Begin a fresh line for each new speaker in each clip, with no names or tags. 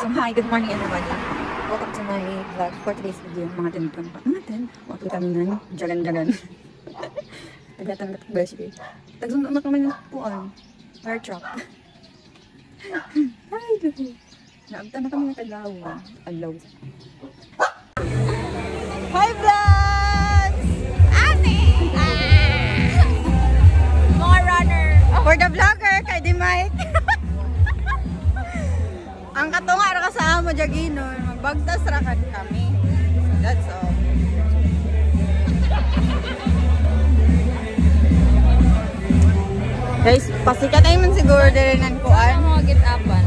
So hi, good morning everybody. Welcome to my vlog for today's video. Mga tinutang pa natin. Wakil kami ng jagan-jagan. Tagatan na beshi. Tagsunod na kami ng puan. Fire truck. Hi, good. Naabta na kami ng Kalawa. Alaw. Hi vlogs! Ate! Mga runner. For the vlogger, kay di Mike. Ang katunga ra kasama mo Jagino, magbagtas ra kan kami. That's all. Guys, pasikat ay man siguro dere nan kuan.
Mga git-apan.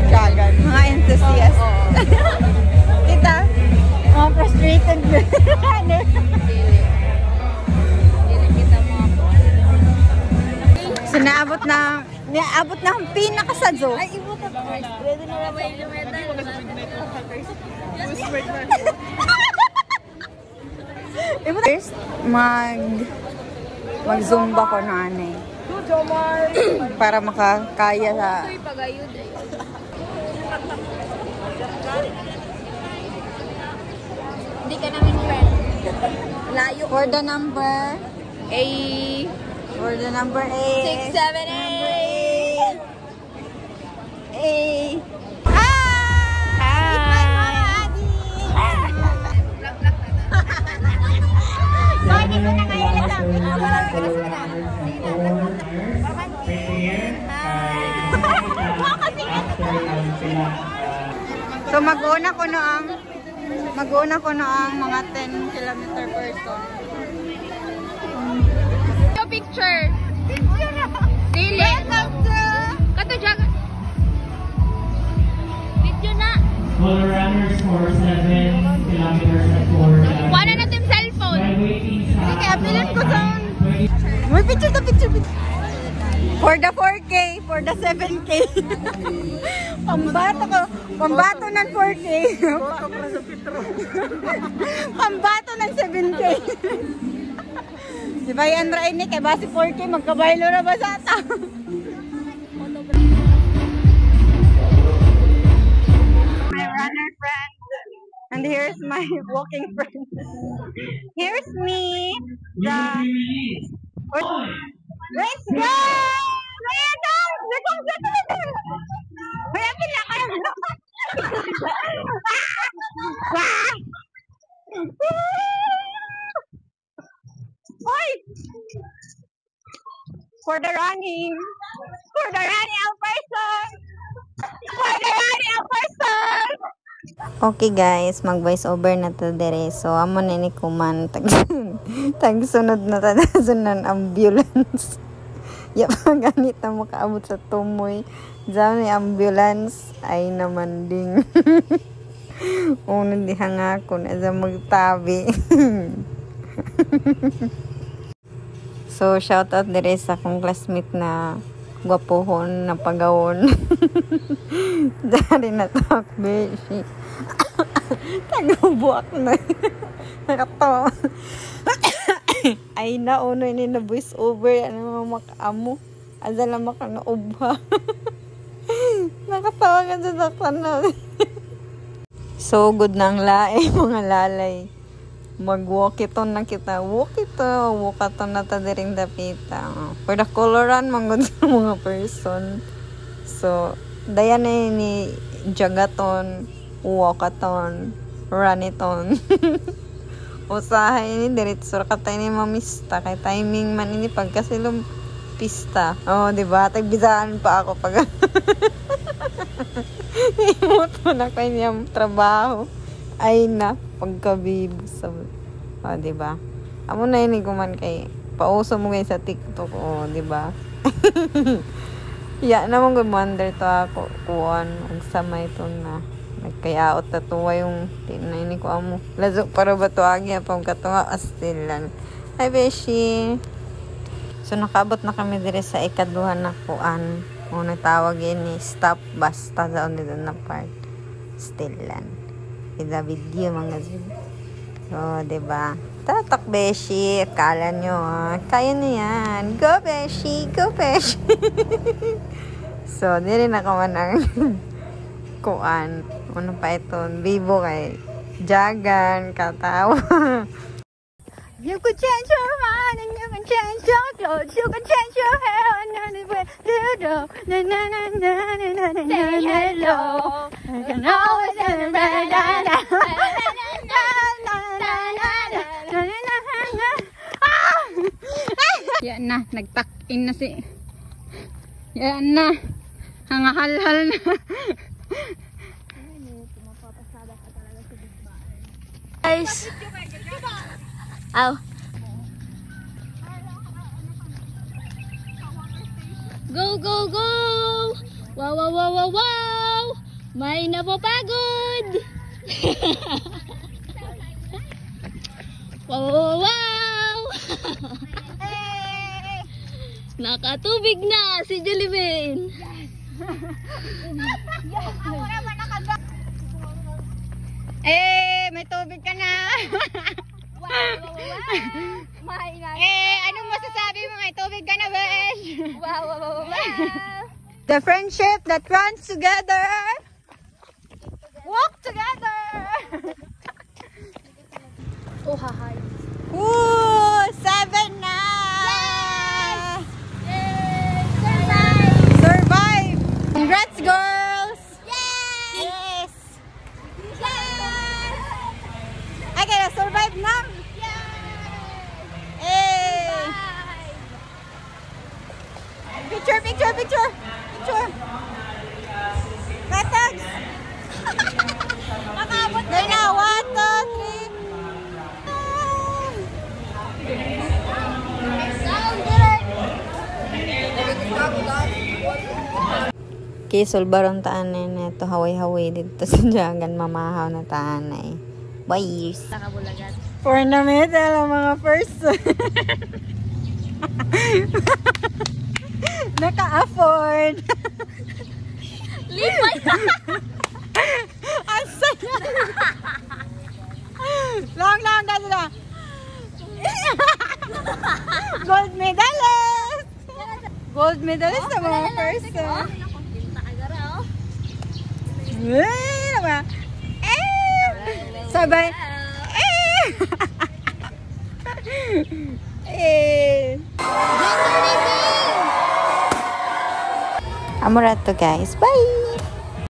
Jagan, mga enthusiast. Kita, mga frustrated.
Dili kita mga kuan.
So naabot na ang pinakasadyo.
Ay, ibot na first. Ready na ba yung medal?
First, mag-zumba ko na anay. Para makakaya sa...
Uy, pagayod eh. Hindi ka namin friend. Layo.
For the number...
A.
For the number 8.
6, 7, 8.
Hey! So mag-una ko na ang mga 10 kilometer person.
Your picture. Dili. Kato jaga. Video na.
Smaller runners for 7 kilometers at 4.
Wala na tim cellphone.
Okay, apilan ko sa... May picture. For the 4K, for the 7K. Pambato ng 4K. Pambato ng 7K. Di ba yan rin ni? Kaya basi 4K, magkabaylo na ba sa ata? My runner friend. And here's my walking friend. Here's me. Let's go! Kaya na! Kaya pila ka! Hoy! For the running ang person! Okay guys, mag-voice over na to dire. So, amo na ni Kuman. Tag-sunod na tadasan ambulance. Yapa ganit na makaabot sa tumoy. Diyan ni ambulance ay naman ding. Una di hangako na sa magtabi. So, shout out dire sa akong classmate na gwapohon na pagawon. Dari na takbe. Tagabuak na. Nakatawa. Ay nauno ni na voice over ano makaamo. Asa lang makanaubha. Nakatawa ka sa takpan. So good nang lae mga lalay. Mag-walk-iton na kita. Walk-iton na ta diring dapita. For the coloran manggod sa mga person. So dayan ni jagaton, walkaton, runiton. Usahay ni diretso ka tayo ni mamista kay timing man ini pagkasilong pista. Oh, di ba? Tagbisaan pa ako pag imot mo na kayo niyang trabaho. Ay na, pagkabibo sa... Oh, di ba? Amo na yun kuman kay pauso mo kayo sa TikTok. Oh, di ba? Ya, naman gumwander to ako. Kuwan, ang samay to na. Nagkayaot na tuwa yung tinay ko amo. Lazok para ba to agi apang katunga astilan. Hi, Beshi! So, nakabot na kami dire sa ikaduhan na kuan. Muna tawag yun ni stop basta doon dito na part. Stilan. Kita video mga zin. So, diba? Tatak, Beshi. Akala nyo, kaya na yan. Go, Beshi! Go, Beshi! So, di rin ako man ang kuan. Ano pa ito? Vivo kay Jagan, katawa. You could change your mind and you can change your clothes. You can change your hair and anyway you do. Na na na na na na na. Say hello. I can always say na na na. Yan na, nagtak-in na si. Yan na. Hangahalhal na.
Guys. Ow. Go, go, go! Wow, wow, wow, wow, wow! May napapagod! Wow, wow, wow! Nakatubig na si Jolibin!
May tubig ka na. Anong masasabi mo? May tubig ka na, besh? The friendship that runs together. Walk together.
Oh, hahay.
Ooh, 7 na.
Yay! Survive!
Survive. Congrats, girls.
Yay!
Yes. Okay, survive na. Picture, picture, picture. Picture. Katags. Nakabot na na. 1, 2, 3. Okay, sulbaron taanay na ito. Haway-haway dito sa Jagan. Mamahaw na taanay. Bye.
Nakabulagat.
For na medal ang mga person. Naka-afford.
Lipay ka!
Ang saya. Lang, gano'n. Gold medalist. Gold medalist sa mga person. Sabay. Amurato guys. Bye!